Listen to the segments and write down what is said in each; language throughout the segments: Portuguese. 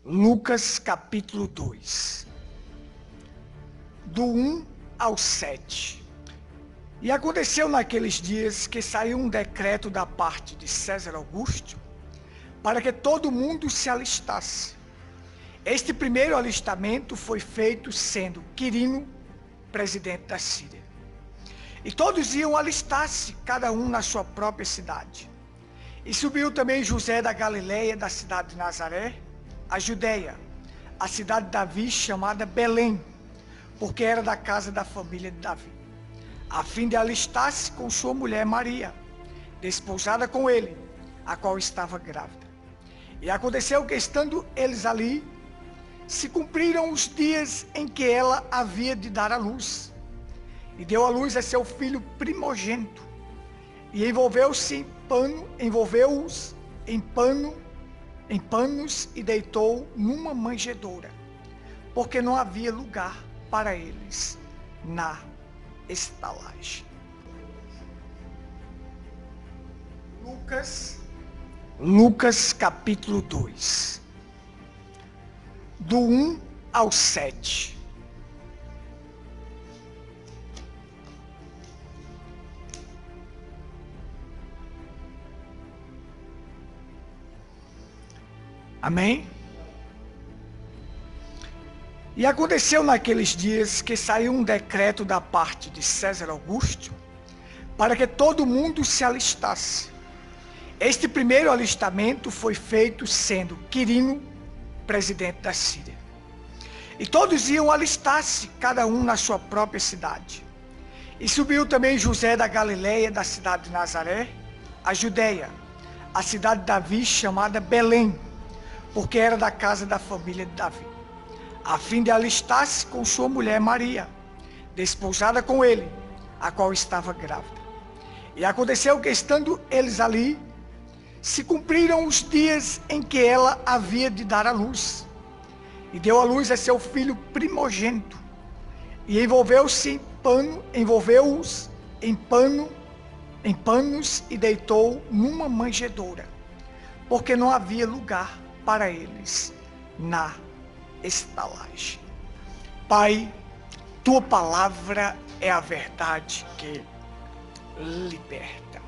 Lucas capítulo 2, do 1 ao 7. E aconteceu naqueles dias que saiu um decreto da parte de César Augusto para que todo mundo se alistasse. Este primeiro alistamento foi feito sendo Quirino presidente da Síria. E todos iam alistar-se, cada um na sua própria cidade. E subiu também José da Galileia, da cidade de Nazaré, a Judeia, a cidade de Davi, chamada Belém, porque era da casa da família de Davi, a fim de alistar-se com sua mulher Maria, desposada com ele, a qual estava grávida. E aconteceu que, estando eles ali, se cumpriram os dias em que ela havia de dar à luz. E deu à luz a seu filho primogênito, e envolveu-os em panos e deitou numa manjedoura, porque não havia lugar para eles na estalagem. Lucas capítulo 2, do 1 ao 7. Amém? E aconteceu naqueles dias que saiu um decreto da parte de César Augusto para que todo mundo se alistasse. Este primeiro alistamento foi feito sendo Quirino presidente da Síria. E todos iam alistar-se, cada um na sua própria cidade. E subiu também José da Galileia, da cidade de Nazaré, a Judeia, a cidade de Davi, chamada Belém, porque era da casa da família de Davi, a fim de alistar-se com sua mulher Maria, desposada com ele, a qual estava grávida. E aconteceu que, estando eles ali, se cumpriram os dias em que ela havia de dar à luz. E deu à luz a seu filho primogênito, e envolveu-os em panos e deitou numa manjedoura, porque não havia lugar para eles na estalagem. Pai, tua palavra é a verdade que liberta.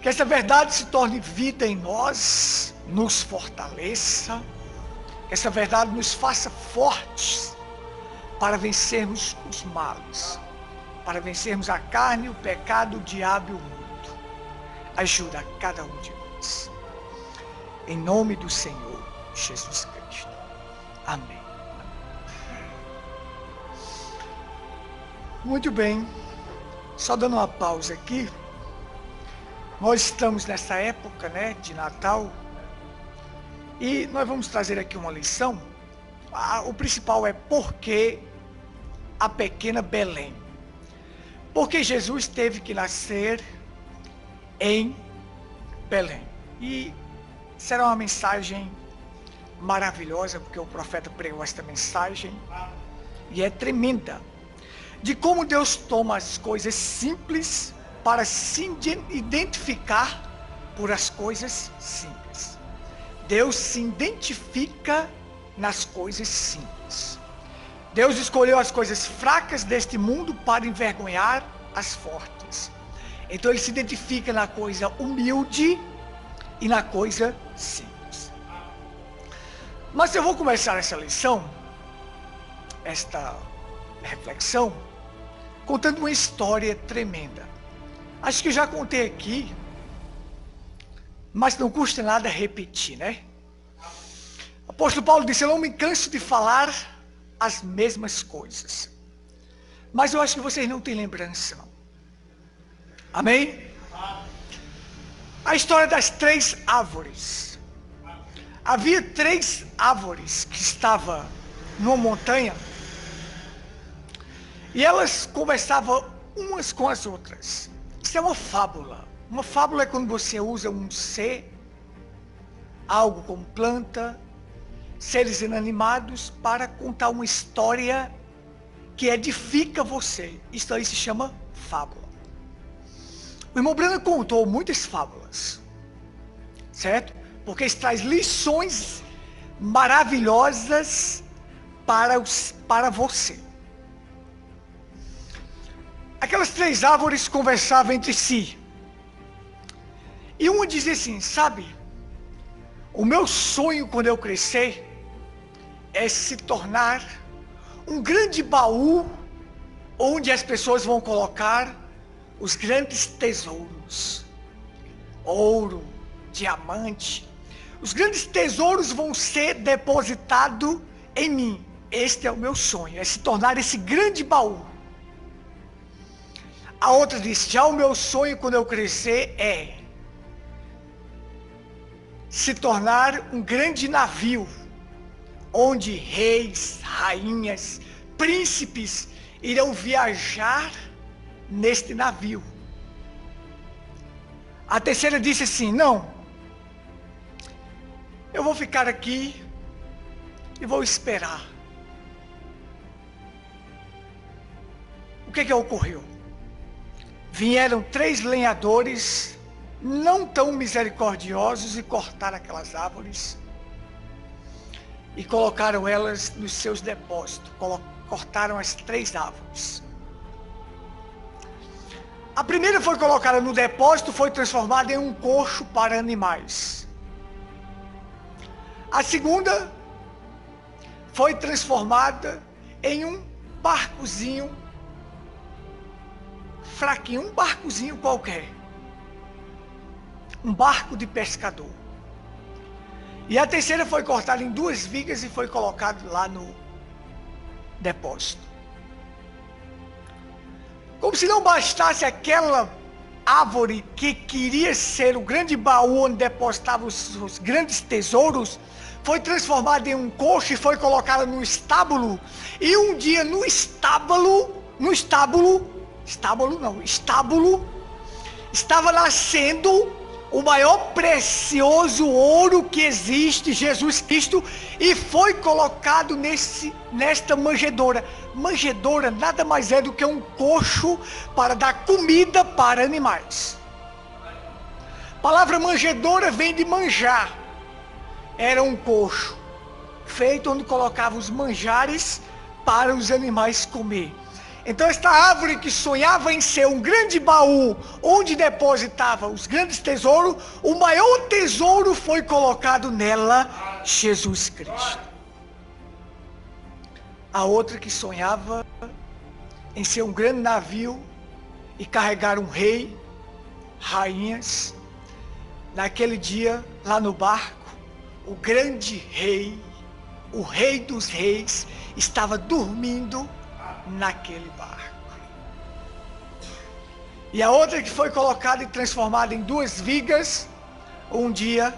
Que essa verdade se torne vida em nós, nos fortaleça, que essa verdade nos faça fortes para vencermos os males, para vencermos a carne, o pecado, o diabo e o mundo. Ajuda a cada um de nós. Em nome do Senhor Jesus Cristo. Amém. Muito bem. Só dando uma pausa aqui. Nós estamos nessa época, de Natal. E nós vamos trazer aqui uma lição. O principal é por que a pequena Belém. Porque Jesus teve que nascer em Belém. E será uma mensagem maravilhosa, porque o profeta pregou esta mensagem, e é tremenda, de como Deus toma as coisas simples para se identificar por as coisas simples. Deus se identifica nas coisas simples. Deus escolheu as coisas fracas deste mundo para envergonhar as fortes. Então ele se identifica na coisa humilde e na coisa simples. Mas eu vou começar essa lição, esta reflexão, contando uma história tremenda. Acho que já contei aqui, mas não custa nada repetir, O apóstolo Paulo disse: eu não me canso de falar as mesmas coisas. Mas eu acho que vocês não têm lembrança, não. Amém? A história das 3 árvores. Havia 3 árvores que estavam numa montanha e elas conversavam umas com as outras. Isso é uma fábula. Uma fábula é quando você usa um ser, algo como planta, seres inanimados, para contar uma história que edifica você. Isso aí se chama fábula. O irmão Breno contou muitas fábulas, certo? porque isso traz lições maravilhosas para você. Aquelas 3 árvores conversavam entre si. E uma dizia assim, sabe, o meu sonho quando eu crescer é se tornar um grande baú onde as pessoas vão colocar os grandes tesouros. Ouro, diamante. Os grandes tesouros vão ser depositados em mim. Este é o meu sonho, é se tornar esse grande baú. A outra disse, já o meu sonho quando eu crescer é se tornar um grande navio, onde reis, rainhas, príncipes irão viajar neste navio. A terceira disse assim, não, eu vou ficar aqui e vou esperar. O que ocorreu? Vieram 3 lenhadores, não tão misericordiosos, e cortaram aquelas árvores e colocaram elas nos seus depósitos. Cortaram as 3 árvores. A primeira foi colocada no depósito, foi transformada em um coxo para animais. A segunda foi transformada em um barcozinho fraquinho, um barcozinho qualquer. Um barco de pescador. E a terceira foi cortada em 2 vigas e foi colocada lá no depósito. Como se não bastasse aquela árvore que queria ser o grande baú onde depositava os grandes tesouros, foi transformada em um coxo e foi colocada no estábulo. E um dia no estábulo, estava nascendo o maior precioso ouro que existe, Jesus Cristo, e foi colocado nesta manjedoura. Manjedoura nada mais é do que um coxo para dar comida para animais. A palavra manjedoura vem de manjar. Era um coxo feito onde colocava os manjares para os animais comer. Então esta árvore que sonhava em ser um grande baú onde depositava os grandes tesouros, o maior tesouro foi colocado nela, Jesus Cristo. A outra que sonhava em ser um grande navio e carregar um rei, rainhas. Naquele dia, lá no barco, o grande rei, o rei dos reis, estava dormindo naquele barco. E a outra que foi colocada e transformada em 2 vigas, um dia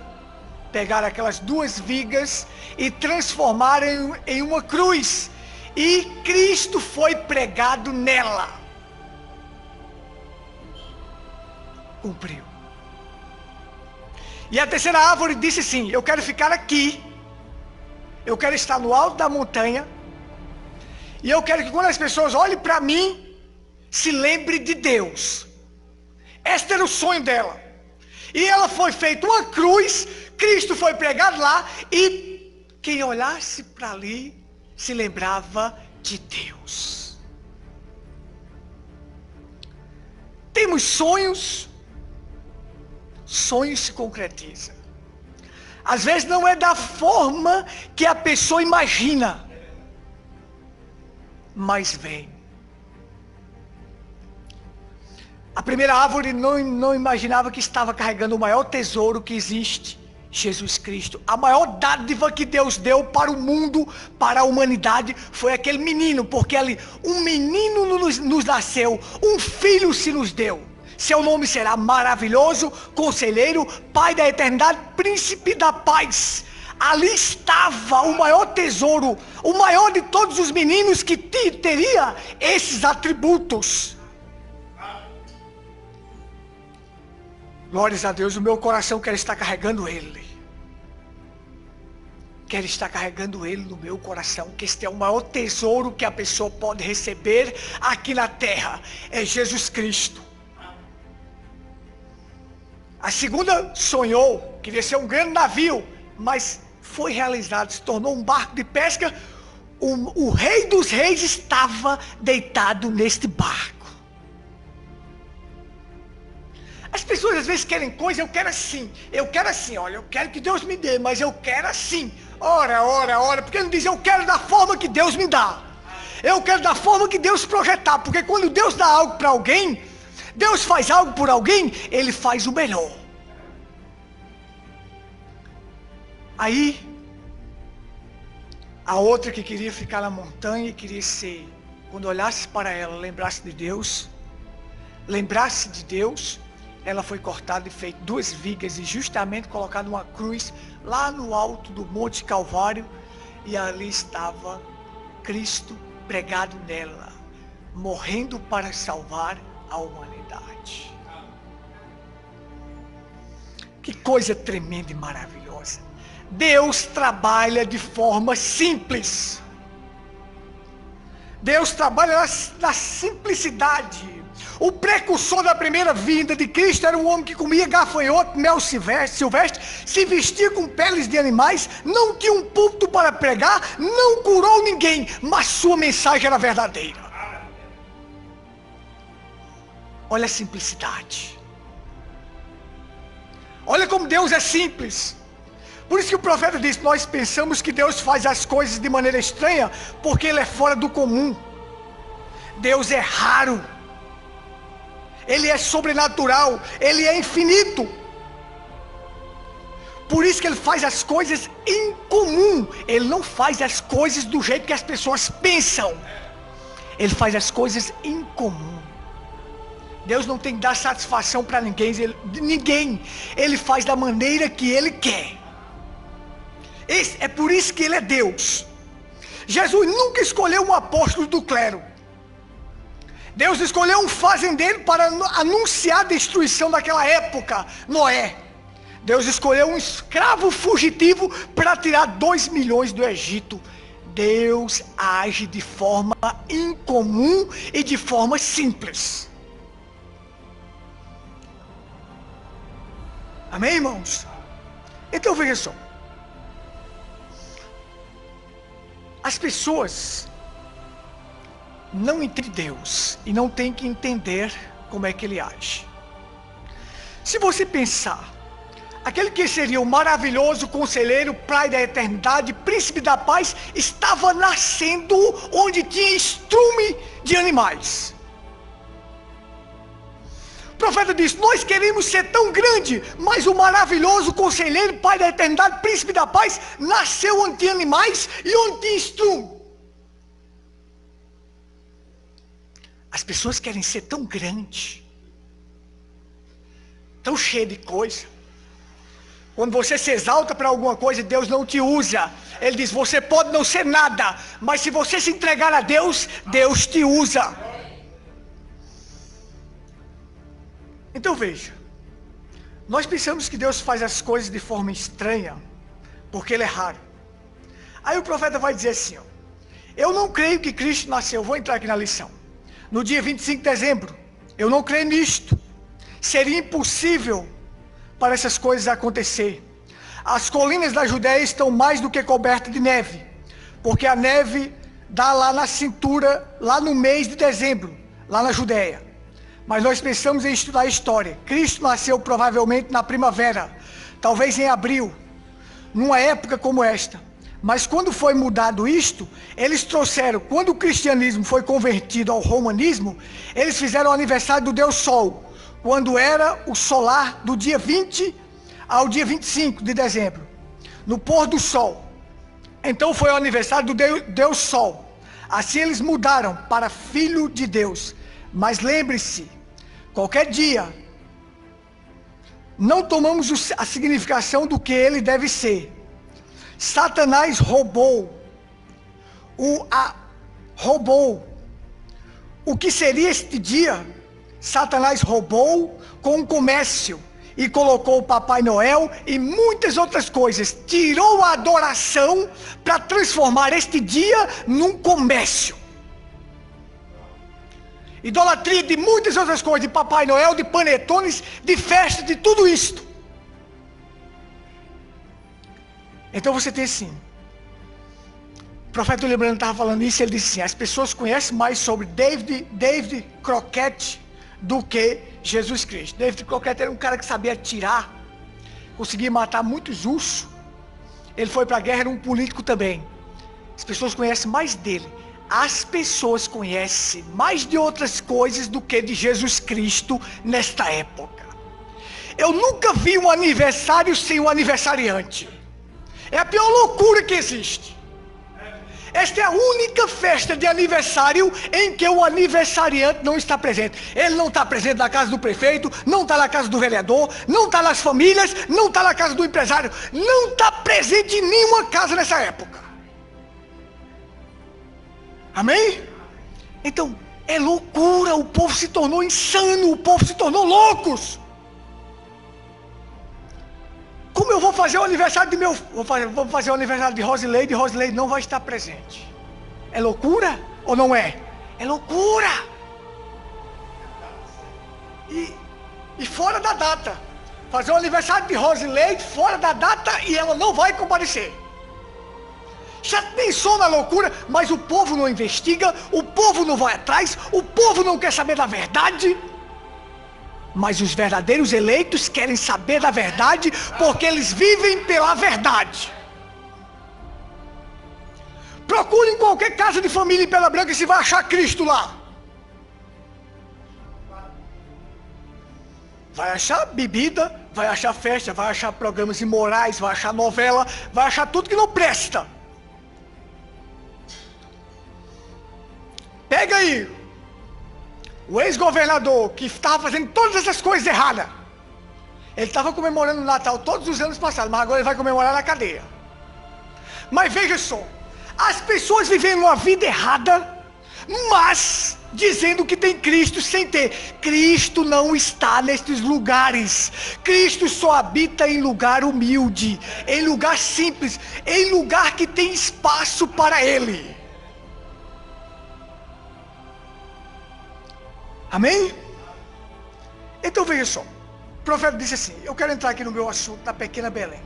pegaram aquelas 2 vigas e transformaram em uma cruz, e Cristo foi pregado nela. Cumpriu. E a terceira árvore disse assim, eu quero ficar aqui, eu quero estar no alto da montanha, e eu quero que quando as pessoas olhem para mim, se lembre de Deus. Este era o sonho dela. E ela foi feita uma cruz, Cristo foi pregado lá, e quem olhasse para ali, se lembrava de Deus. Temos sonhos, sonhos se concretizam. Às vezes não é da forma que a pessoa imagina, mas vem. A primeira árvore não imaginava que estava carregando o maior tesouro que existe, Jesus Cristo. A maior dádiva que Deus deu para o mundo, para a humanidade, foi aquele menino, porque ali um menino nos nasceu, um filho se nos deu. Seu nome será maravilhoso, conselheiro, Pai da eternidade, príncipe da paz. Ali estava o maior tesouro, o maior de todos os meninos que teria esses atributos. Glórias a Deus, o meu coração quer estar carregando Ele. Quero estar carregando Ele no meu coração, que este é o maior tesouro que a pessoa pode receber aqui na terra, é Jesus Cristo. A segunda sonhou, queria ser um grande navio, mas foi realizado, se tornou um barco de pesca. O rei dos reis estava deitado neste barco. As pessoas às vezes querem coisa, eu quero assim, olha, eu quero que Deus me dê, mas eu quero assim. Ora, porque ele não diz, eu quero da forma que Deus me dá. Eu quero da forma que Deus projetar, porque quando Deus dá algo para alguém, Deus faz algo por alguém, Ele faz o melhor. Aí, a outra que queria ficar na montanha e queria ser, quando olhasse para ela, lembrasse de Deus, ela foi cortada e feita 2 vigas e justamente colocada uma cruz lá no alto do Monte Calvário, e ali estava Cristo pregado nela, morrendo para salvar a humanidade. Que coisa tremenda e maravilhosa. Deus trabalha de forma simples. Deus trabalha na simplicidade. O precursor da primeira vinda de Cristo era um homem que comia gafanhoto, mel silvestre, se vestia com peles de animais, não tinha um púlpito para pregar, não curou ninguém, mas sua mensagem era verdadeira. Olha a simplicidade. Olha como Deus é simples. Por isso que o profeta diz, nós pensamos que Deus faz as coisas de maneira estranha, porque Ele é fora do comum. Deus é raro. Ele é sobrenatural, Ele é infinito. Por isso que Ele faz as coisas incomum. Ele não faz as coisas do jeito que as pessoas pensam. Ele faz as coisas incomum. Deus não tem que dar satisfação para ninguém. Ele faz da maneira que Ele quer. É por isso que Ele é Deus. Jesus nunca escolheu um apóstolo do clero. Deus escolheu um fazendeiro para anunciar a destruição daquela época, Noé. Deus escolheu um escravo fugitivo para tirar 2 milhões do Egito. Deus age de forma incomum e de forma simples. Amém, irmãos? Então veja só. As pessoas não entendem Deus e não têm que entender como é que Ele age. Se você pensar, aquele que seria o maravilhoso conselheiro, pai da eternidade, príncipe da paz, estava nascendo onde tinha estrume de animais. O profeta disse, nós queremos ser tão grande, mas o maravilhoso conselheiro, pai da eternidade, príncipe da paz, nasceu onde tinha animais e onde tinha estrume. As pessoas querem ser tão grande, tão cheio de coisa. Quando você se exalta para alguma coisa, Deus não te usa. Ele diz, você pode não ser nada, mas se você se entregar a Deus, Deus te usa. Então veja, nós pensamos que Deus faz as coisas de forma estranha, porque Ele é raro. Aí o profeta vai dizer assim, ó, eu não creio que Cristo nasceu, vou entrar aqui na lição, no dia 25 de dezembro, eu não creio nisto, seria impossível para essas coisas acontecer. As colinas da Judéia estão mais do que cobertas de neve, porque a neve dá lá na cintura, lá no mês de dezembro, lá na Judéia. Mas nós pensamos em estudar a história. Cristo nasceu provavelmente na primavera, talvez em abril, numa época como esta. Mas quando foi mudado isto, eles trouxeram, quando o cristianismo foi convertido ao romanismo, eles fizeram o aniversário do Deus Sol, quando era o solar do dia 20 ao dia 25 de dezembro, no pôr do sol. Então foi o aniversário do Deus Sol. Assim eles mudaram para Filho de Deus. Mas lembre-se, qualquer dia, não tomamos a significação do que ele deve ser. Satanás roubou o que seria este dia. Satanás roubou com o comércio e colocou o Papai Noel e muitas outras coisas. Tirou a adoração para transformar este dia num comércio. idolatria de muitas outras coisas, de Papai Noel, de panetones, de festa, de tudo isto. Então você tem assim, o profeta Lembrando estava falando isso, ele disse assim, as pessoas conhecem mais sobre David Crockett do que Jesus Cristo. David Crockett era um cara que sabia atirar, conseguia matar muitos ursos, ele foi para a guerra, era um político também. As pessoas conhecem mais dele. As pessoas conhecem mais de outras coisas do que de Jesus Cristo nesta época. Eu nunca vi um aniversário sem um aniversariante. É a pior loucura que existe. Esta é a única festa de aniversário em que o aniversariante não está presente. Ele não está presente na casa do prefeito, não está na casa do vereador, não está nas famílias, não está na casa do empresário, não está presente em nenhuma casa nessa época. Amém? Então, é loucura, o povo se tornou insano, o povo se tornou loucos. Como eu vou fazer o aniversário de vou fazer o aniversário de Rosileide não vai estar presente. É loucura ou não é? É loucura. E fora da data. Fazer o aniversário de Rosileide fora da data e ela não vai comparecer. Já pensou na loucura? Mas o povo não investiga, o povo não vai atrás, o povo não quer saber da verdade. Mas os verdadeiros eleitos querem saber da verdade, porque eles vivem pela verdade. Procure em qualquer casa de família em Pedra Branca e você vai achar Cristo lá. Vai achar bebida, vai achar festa, vai achar programas imorais, vai achar novela, vai achar tudo que não presta. Pega aí o ex-governador que estava fazendo todas essas coisas erradas. Ele estava comemorando o Natal todos os anos passados, mas agora ele vai comemorar na cadeia. Mas veja só, as pessoas vivendo uma vida errada, mas dizendo que tem Cristo sem ter. Cristo não está nestes lugares. Cristo só habita em lugar humilde, em lugar simples, em lugar que tem espaço para Ele. Amém? Então veja só, o profeta disse assim, eu quero entrar aqui no meu assunto, da pequena Belém.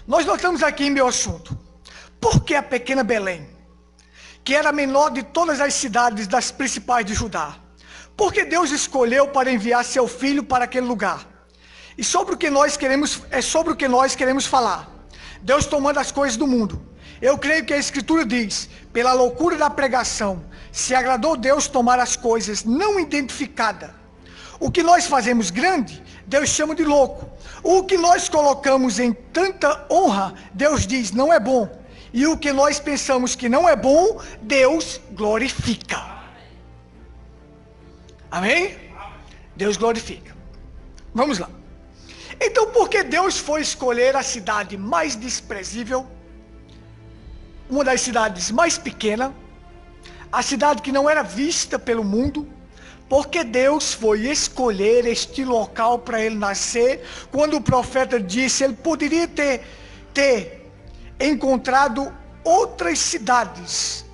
Nós notamos aqui em meu assunto, por que a pequena Belém, que era a menor de todas as cidades das principais de Judá? Porque Deus escolheu para enviar seu filho para aquele lugar. E sobre o que nós queremos falar. Deus tomando as coisas do mundo. Eu creio que a Escritura diz, pela loucura da pregação, se agradou Deus tomar as coisas não identificadas. O que nós fazemos grande, Deus chama de louco. O que nós colocamos em tanta honra, Deus diz, não é bom. E o que nós pensamos que não é bom, Deus glorifica. Amém? Deus glorifica. Vamos lá. Então, por que Deus foi escolher a cidade mais desprezível, uma das cidades mais pequenas, a cidade que não era vista pelo mundo? Porque Deus foi escolher este local para ele nascer, quando o profeta disse, ele poderia ter encontrado outras cidades.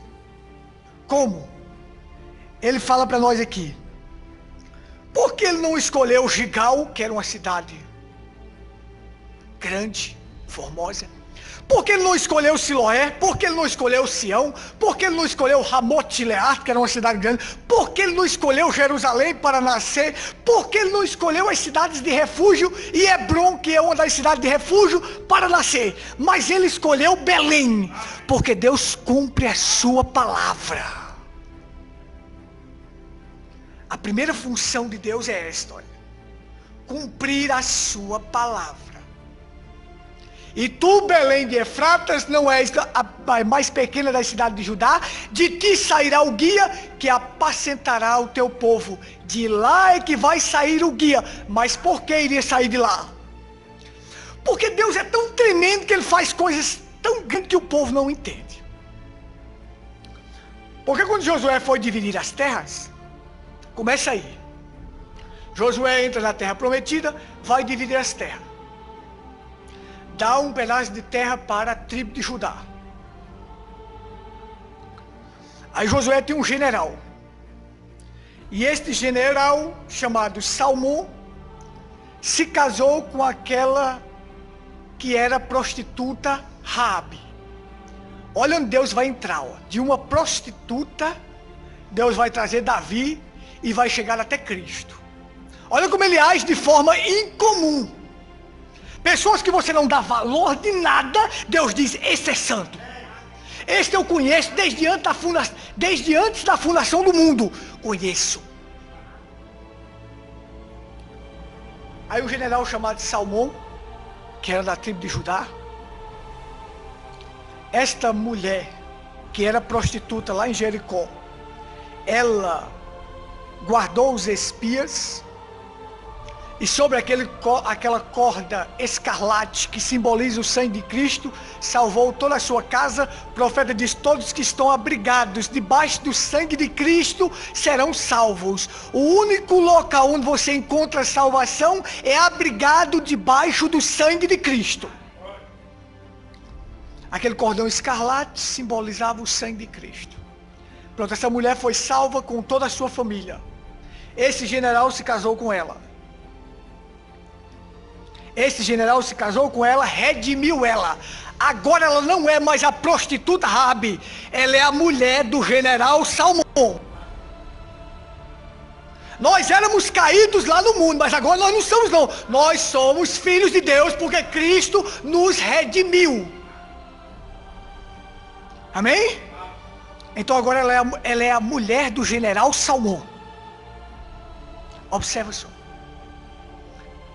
Como? Ele fala para nós aqui. Por que ele não escolheu Gigal, que era uma cidade grande, formosa? Por que ele não escolheu Siloé? Por que ele não escolheu Sião? Por que ele não escolheu Ramot-Gilead, que era uma cidade grande? Por que ele não escolheu Jerusalém para nascer? Por que ele não escolheu as cidades de refúgio e Hebron, que é uma das cidades de refúgio, para nascer? Mas ele escolheu Belém, porque Deus cumpre a sua palavra. A primeira função de Deus é esta, olha, cumprir a sua palavra. E tu, Belém de Efratas, não és a mais pequena da cidade de Judá, de ti sairá o guia que apacentará o teu povo. De lá é que vai sair o guia. Mas por que iria sair de lá? Porque Deus é tão tremendo que ele faz coisas tão grandes que o povo não entende. Porque quando Josué foi dividir as terras, começa aí. Josué entra na terra prometida, vai dividir as terras. Dá um pedaço de terra para a tribo de Judá. Aí Josué tem um general. E este general, chamado Salmão, se casou com aquela que era prostituta Raabe. Olha onde Deus vai entrar, ó. De uma prostituta, Deus vai trazer Davi e vai chegar até Cristo. Olha como ele age de forma incomum. Pessoas que você não dá valor de nada, Deus diz, esse é santo. Este eu conheço desde antes da fundação do mundo. Conheço. Aí o general chamado Salmão, que era da tribo de Judá, esta mulher, que era prostituta lá em Jericó, ela guardou os espias, e sobre aquela corda escarlate que simboliza o sangue de Cristo, salvou toda a sua casa. O profeta diz, todos que estão abrigados debaixo do sangue de Cristo serão salvos. O único local onde você encontra salvação é abrigado debaixo do sangue de Cristo. Aquele cordão escarlate simbolizava o sangue de Cristo. Pronto, essa mulher foi salva com toda a sua família. Esse general se casou com ela. Esse general se casou com ela, redimiu ela. Agora ela não é mais a prostituta Raabe, ela é a mulher do general Salmão. Nós éramos caídos lá no mundo, mas agora nós não somos não. Nós somos filhos de Deus porque Cristo nos redimiu. Amém? Então agora ela é a mulher do general Salmão. Observa só.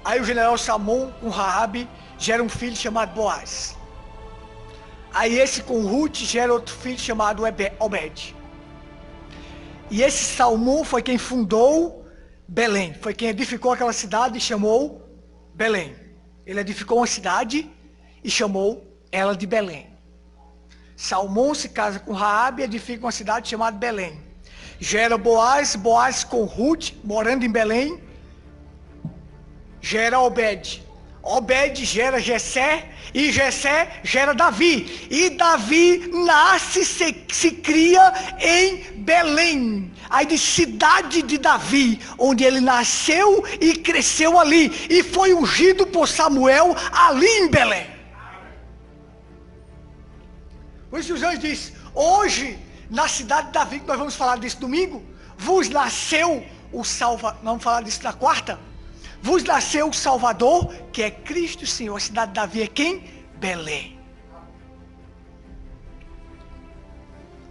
Aí o general Salmão com Raabe gera um filho chamado Boaz. Aí esse com Ruth gera outro filho chamado Obed. E esse Salmão foi quem fundou Belém. Foi quem edificou aquela cidade e chamou Belém. Ele edificou uma cidade e chamou ela de Belém. Salmão se casa com Raabe e edifica uma cidade chamada Belém. Gera Boaz, Boaz com Ruth, morando em Belém, gera Obed. Obed gera Jessé, e Jessé gera Davi. E Davi nasce, se cria em Belém. Aí de cidade de Davi, onde ele nasceu e cresceu ali. E foi ungido por Samuel ali em Belém. Por isso os anjos dizem, hoje, na cidade de Davi, que nós vamos falar disso domingo, vos nasceu o Salvador, vamos falar disso na quarta, vos nasceu o Salvador, que é Cristo Senhor. A cidade de Davi é quem? Belém.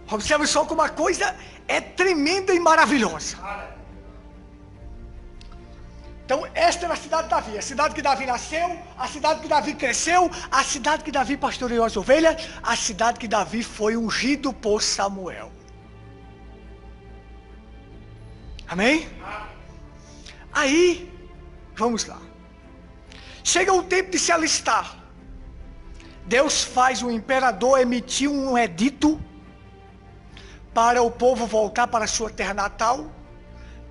Observe só como a coisa é tremenda e maravilhosa. Então esta era a cidade de Davi, a cidade que Davi nasceu, a cidade que Davi cresceu, a cidade que Davi pastoreou as ovelhas, a cidade que Davi foi ungido por Samuel. Amém? Aí, vamos lá. Chega o tempo de se alistar. Deus faz o imperador emitir um edito para o povo voltar para a sua terra natal,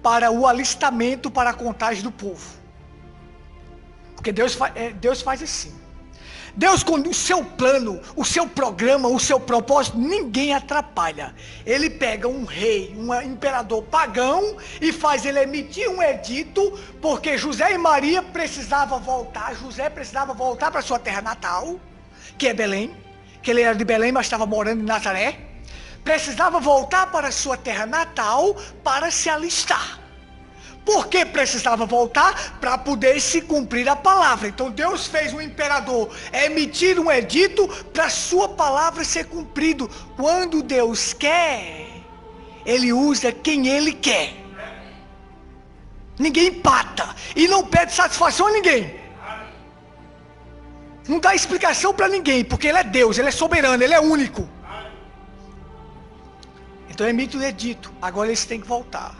para o alistamento, para a contagem do povo. Porque Deus faz assim. Deus, com o seu plano, o seu programa, o seu propósito, ninguém atrapalha. Ele pega um rei, um imperador pagão e faz ele emitir um edito, porque José e Maria precisavam voltar. José precisava voltar para a sua terra natal, que é Belém, que ele era de Belém, mas estava morando em Nazaré. Precisava voltar para a sua terra natal para se alistar. Por que precisava voltar? Para poder se cumprir a palavra. Então Deus fez um imperador emitir um edito para a sua palavra ser cumprido. Quando Deus quer, Ele usa quem Ele quer. Ninguém empata e não pede satisfação a ninguém. Não dá explicação para ninguém, porque Ele é Deus, Ele é soberano, Ele é único. Então emite o edito, agora eles têm que voltar.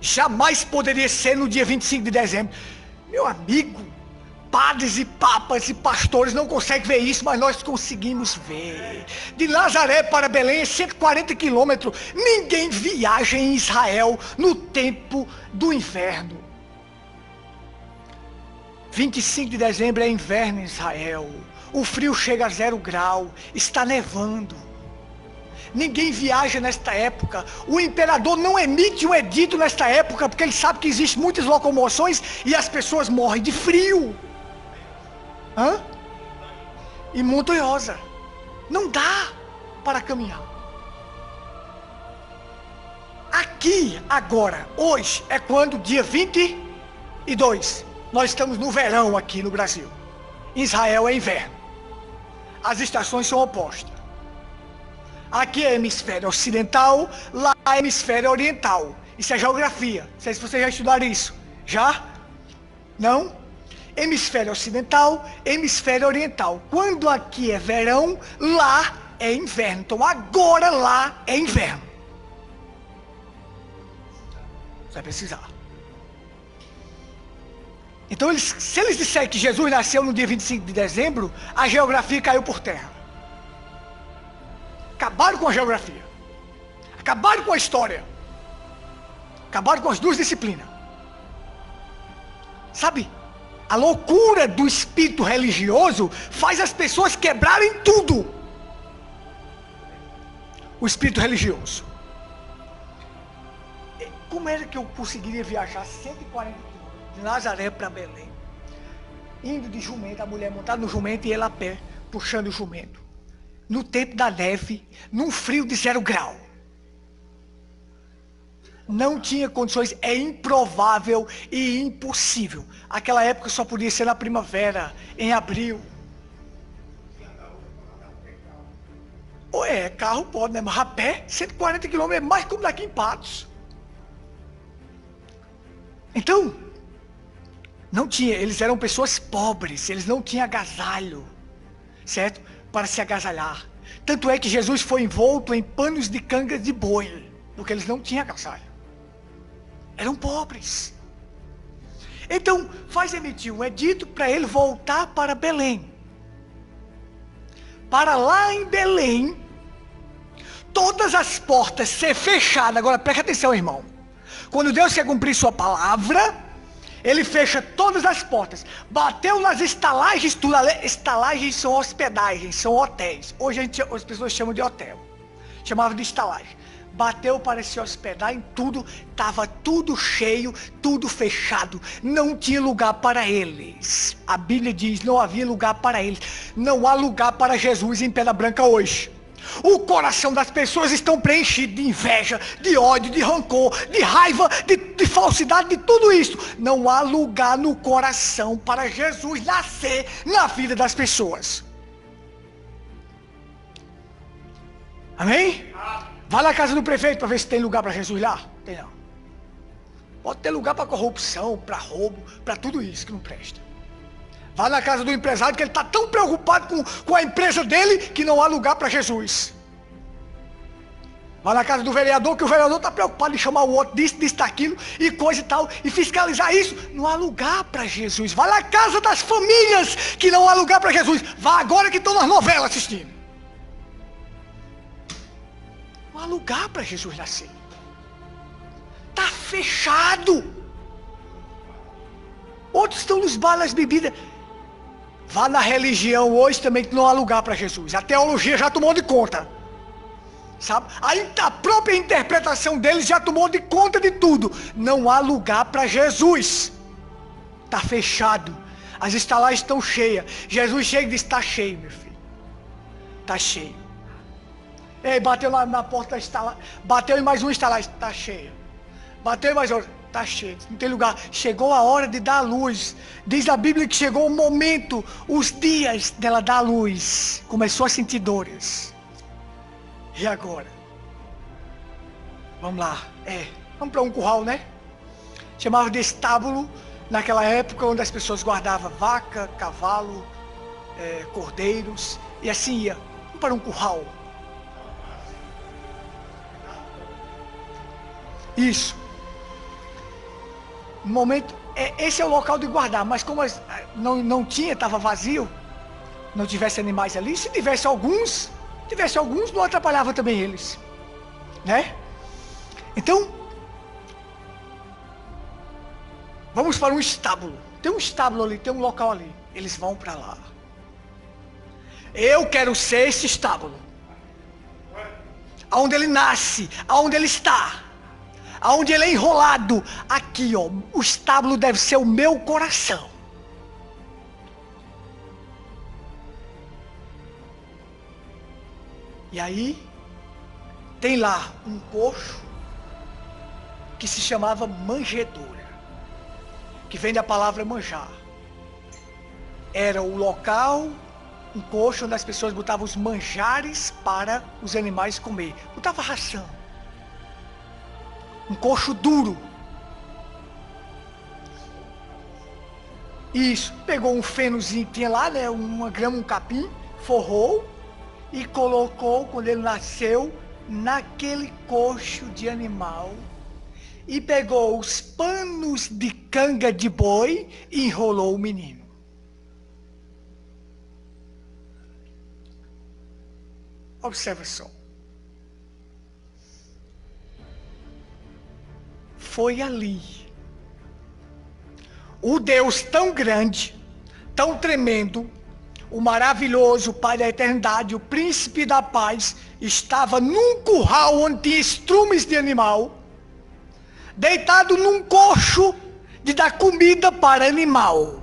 Jamais poderia ser no dia 25 de dezembro. Meu amigo, padres e papas e pastores não conseguem ver isso, mas nós conseguimos ver. De Nazaré para Belém é 140 quilômetros. Ninguém viaja em Israel no tempo do inverno. 25 de dezembro é inverno em Israel. O frio chega a 0 grau, está nevando. Ninguém viaja nesta época. O imperador não emite um edito nesta época, porque ele sabe que existem muitas locomoções e as pessoas morrem de frio. E montanhosa. Não dá para caminhar. Aqui, agora, hoje, é quando? Dia 22. Nós estamos no verão aqui no Brasil. Em Israel é inverno. As estações são opostas. Aqui é hemisfério ocidental, lá é hemisfério oriental. Isso é geografia. Não sei se vocês já estudaram isso. Já? Não? Hemisfério ocidental, hemisfério oriental. Quando aqui é verão, lá é inverno. Então agora lá é inverno. Você vai precisar. Então, se eles disserem que Jesus nasceu no dia 25 de dezembro, a geografia caiu por terra. Acabaram com a geografia. Acabaram com a história. Acabaram com as duas disciplinas. Sabe? A loucura do espírito religioso faz as pessoas quebrarem tudo. O espírito religioso. Como era que eu conseguiria viajar 140 quilômetros de Nazaré para Belém, indo de jumento, a mulher montada no jumento e ele a pé, puxando o jumento, no tempo da neve, num frio de 0 grau? Não tinha condições, é improvável e impossível. Aquela época só podia ser na primavera, em abril. Ou carro pode, né? Mas a pé, 140 quilômetros é mais como daqui em Patos. Então, não tinha, eles eram pessoas pobres, eles não tinham agasalho, certo? Para se agasalhar. Tanto é que Jesus foi envolto em panos de canga de boi, porque eles não tinham agasalho. Eram pobres. Então, faz emitir um edito para ele voltar para Belém. Para lá em Belém, todas as portas ser fechadas. Agora preste atenção, irmão. Quando Deus quer cumprir sua palavra, ele fecha todas as portas. Bateu nas estalagens, tudo. Estalagens são hospedagens, são hotéis. Hoje as pessoas chamam de hotel. Chamava de estalagem. Bateu para se hospedar em tudo. Estava tudo cheio, tudo fechado. Não tinha lugar para eles. A Bíblia diz, não havia lugar para eles. Não há lugar para Jesus em Pedra Branca hoje. O coração das pessoas estão preenchido de inveja, de ódio, de rancor, de raiva, de falsidade, de tudo isso. Não há lugar no coração para Jesus nascer na vida das pessoas. Amém? Vai na casa do prefeito para ver se tem lugar para Jesus lá. Tem não. Pode ter lugar para corrupção, para roubo, para tudo isso que não presta. Vai na casa do empresário que ele está tão preocupado com a empresa dele que não há lugar para Jesus. Vai na casa do vereador que o vereador está preocupado em chamar o outro disso, daquilo e coisa e tal, e fiscalizar isso. Não há lugar para Jesus. Vai na casa das famílias que não há lugar para Jesus. Vai agora que estão nas novelas assistindo. Não há lugar para Jesus nascer. Está fechado. Outros estão nos bares, nas bebidas. Vá na religião hoje também que não há lugar para Jesus. A teologia já tomou de conta. Sabe? A própria interpretação deles já tomou de conta de tudo. Não há lugar para Jesus. Está fechado. As estalagens estão cheias. Jesus chega e diz, está cheio, meu filho. Está cheio. Ei, bateu lá na porta da estalagem. Bateu em mais uma estalagem. Está cheia. Bateu em mais outra. Está cheio, não tem lugar. Chegou a hora de dar a luz. Diz a Bíblia que chegou o momento, os dias dela dar a luz. Começou a sentir dores. E agora? Vamos lá. Vamos para um curral, né? Chamava de estábulo, naquela época onde as pessoas guardavam vaca, cavalo, cordeiros, e assim ia. Vamos para um curral. Isso. No momento, esse é o local de guardar, mas como não tinha, estava vazio, não tivesse animais ali, se tivesse alguns, não atrapalhava também eles, né? Então, vamos para um estábulo. Tem um estábulo ali, tem um local ali. Eles vão para lá. Eu quero ser esse estábulo. aonde ele nasce, aonde ele está, aonde ele é enrolado. Aqui, ó, o estábulo deve ser o meu coração. E aí, tem lá um coxo que se chamava manjedoura, que vem da palavra manjar. Era o local, um coxo onde as pessoas botavam os manjares para os animais comer. Botava ração. Um coxo duro. Isso, pegou um fenozinho que tinha lá, né, uma grama, um capim, forrou e colocou, quando ele nasceu, naquele coxo de animal. E pegou os panos de canga de boi e enrolou o menino. Observa só. Foi ali. O Deus tão grande, tão tremendo, o maravilhoso Pai da eternidade, o príncipe da paz, estava num curral onde tinha estrumes de animal, deitado num coxo de dar comida para animal.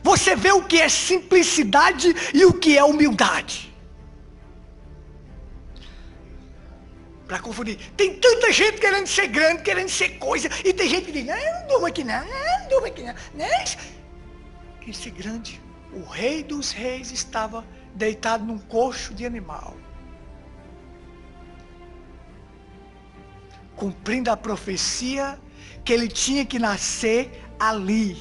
Você vê o que é simplicidade e o que é humildade. Para confundir. Tem tanta gente querendo ser grande, querendo ser coisa, e tem gente que diz, não durma aqui não, não durma aqui não. Quer ser grande. O rei dos reis estava deitado num coxo de animal, cumprindo a profecia que ele tinha que nascer ali.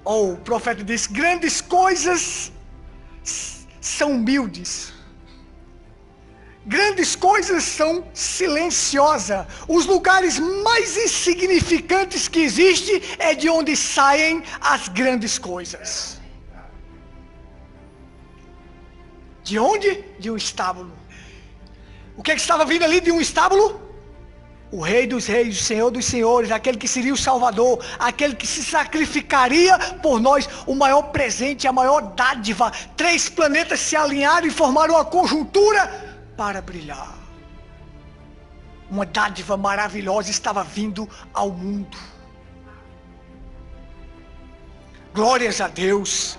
O profeta disse, grandes coisas são humildes. Grandes coisas são silenciosas. Os lugares mais insignificantes que existem é de onde saem as grandes coisas. De onde? De um estábulo. O que estava vindo ali de um estábulo? O Rei dos Reis, o Senhor dos Senhores, aquele que seria o Salvador, aquele que se sacrificaria por nós, o maior presente, a maior dádiva. 3 planetas se alinharam e formaram uma conjuntura para brilhar. Uma dádiva maravilhosa estava vindo ao mundo. Glórias a Deus.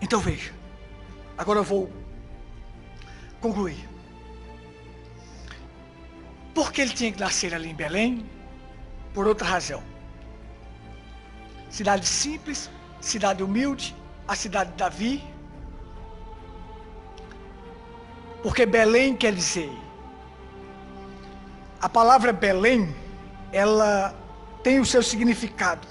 Então veja, agora eu vou concluir. Por que ele tinha que nascer ali em Belém? Por outra razão. Cidade simples, cidade humilde, a cidade de Davi. Porque Belém quer dizer, a palavra Belém, ela tem o seu significado.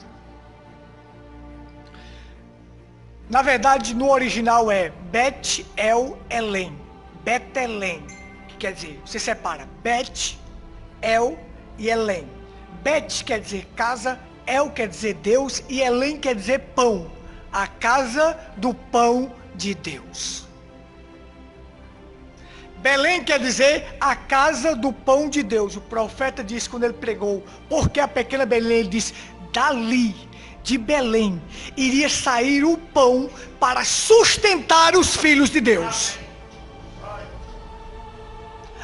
Na verdade, no original é Bet El Elém, Betelém, que quer dizer, você separa Bet, El e Elém. Bet quer dizer casa, El quer dizer Deus e Elém quer dizer pão, a casa do pão de Deus. Belém quer dizer a casa do pão de Deus. O profeta disse quando ele pregou, porque a pequena Belém, ele disse, dali, de Belém, iria sair o pão para sustentar os filhos de Deus.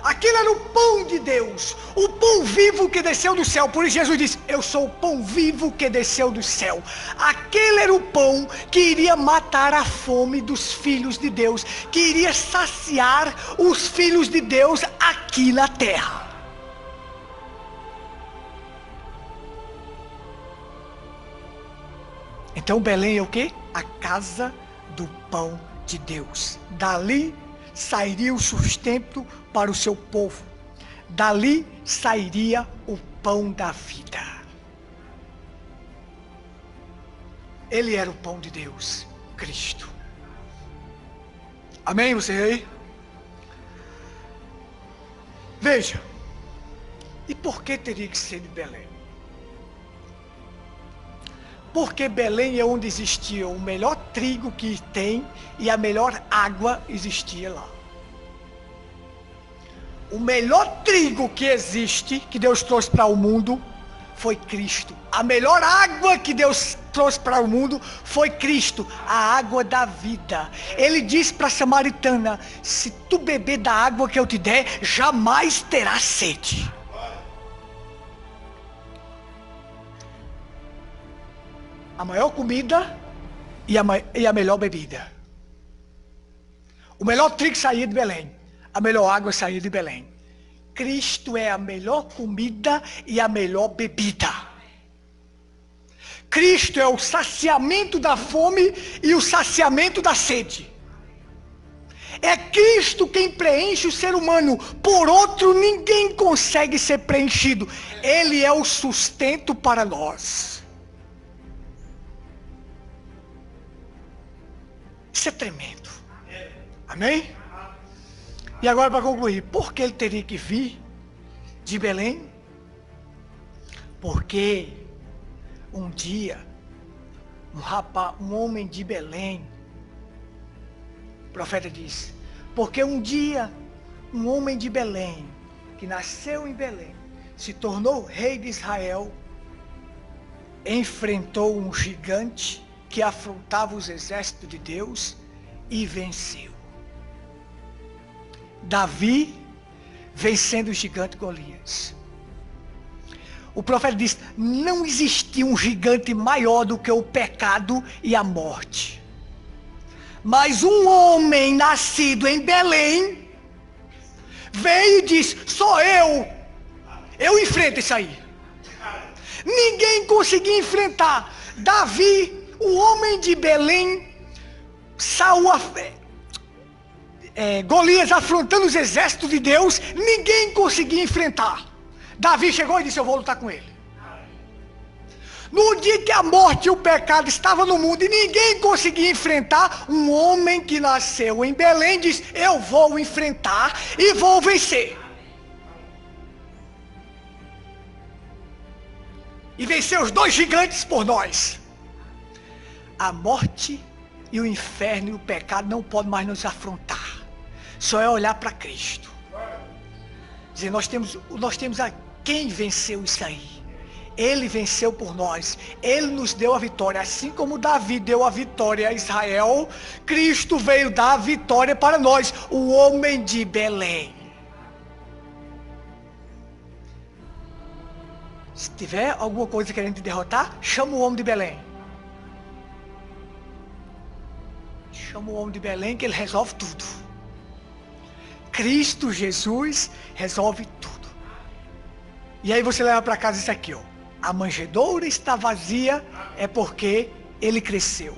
Aquilo era o pão de Deus, o pão vivo que desceu do céu. Por isso Jesus disse, eu sou o pão vivo que desceu do céu. Aquele era o pão que iria matar a fome dos filhos de Deus, que iria saciar os filhos de Deus aqui na terra. Então Belém é o quê? A casa do pão de Deus. Dali sairia o sustento para o seu povo. Dali sairia o pão da vida. Ele era o pão de Deus, Cristo. Amém, você aí? Veja, e por que teria que ser de Belém? Porque Belém é onde existia o melhor trigo que tem e a melhor água existia lá. O melhor trigo que existe, que Deus trouxe para o mundo, foi Cristo. A melhor água que Deus trouxe para o mundo foi Cristo, a água da vida. Ele disse para a samaritana: se tu beber da água que eu te der, jamais terás sede. A maior comida e a melhor bebida. O melhor trigo saía de Belém, a melhor água saía de Belém. Cristo é a melhor comida e a melhor bebida. Cristo é o saciamento da fome e o saciamento da sede. É Cristo quem preenche o ser humano. Por outro, ninguém consegue ser preenchido. Ele é o sustento para nós. Isso é tremendo. Amém? E agora, para concluir, por que ele teria que vir de Belém? Porque um dia, um homem de Belém, o profeta diz, porque um dia, um homem de Belém, que nasceu em Belém, se tornou rei de Israel, enfrentou um gigante que afrontava os exércitos de Deus e venceu. Davi vencendo o gigante Golias. O profeta diz: não existia um gigante maior do que o pecado e a morte. Mas um homem nascido em Belém veio e disse: sou eu enfrento isso aí. Ninguém conseguia enfrentar. Davi, o homem de Belém, Golias afrontando os exércitos de Deus, ninguém conseguia enfrentar. Davi chegou e disse: eu vou lutar com ele. No dia que a morte e o pecado estavam no mundo e ninguém conseguia enfrentar, um homem que nasceu em Belém disse: eu vou enfrentar e vou vencer. E venceu os dois gigantes por nós. A morte e o inferno e o pecado não podem mais nos afrontar. Só é olhar para Cristo. Dizer, nós temos a quem venceu isso aí. Ele venceu por nós. Ele nos deu a vitória. Assim como Davi deu a vitória a Israel, Cristo veio dar a vitória para nós. O homem de Belém. Se tiver alguma coisa querendo te derrotar, chama o homem de Belém. Chama o homem de Belém que ele resolve tudo. Cristo Jesus resolve tudo. E aí você leva para casa isso aqui, ó. A manjedoura está vazia é porque ele cresceu.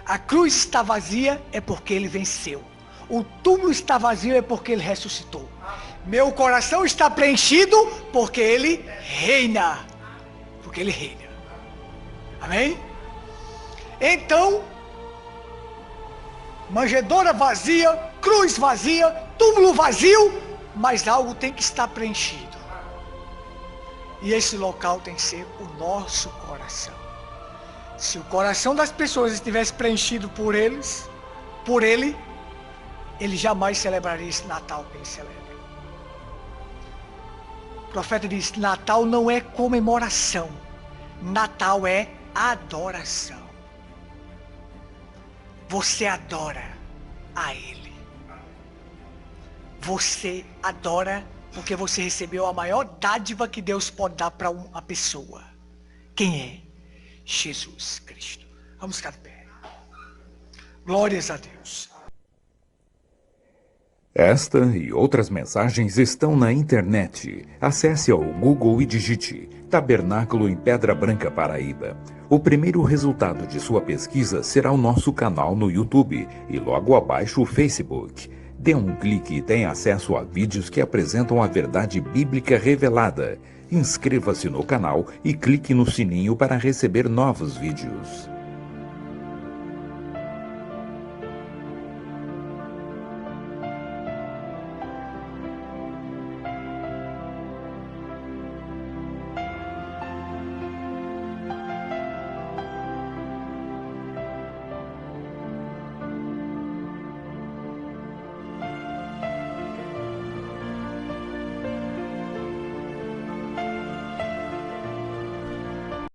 A cruz está vazia é porque ele venceu. O túmulo está vazio é porque ele ressuscitou. Meu coração está preenchido porque ele reina. Porque ele reina. Amém? Então, manjedoura vazia, cruz vazia, túmulo vazio, mas algo tem que estar preenchido. E esse local tem que ser o nosso coração. Se o coração das pessoas estivesse preenchido por ele, ele jamais celebraria esse Natal que ele celebra. O profeta diz: Natal não é comemoração, Natal é adoração. Você adora a Ele. Você adora porque você recebeu a maior dádiva que Deus pode dar para uma pessoa. Quem é? Jesus Cristo. Vamos ficar de pé. Glórias a Deus. Esta e outras mensagens estão na internet. Acesse ao Google e digite Tabernáculo em Pedra Branca, Paraíba. O primeiro resultado de sua pesquisa será o nosso canal no YouTube e logo abaixo o Facebook. Dê um clique e tenha acesso a vídeos que apresentam a verdade bíblica revelada. Inscreva-se no canal e clique no sininho para receber novos vídeos.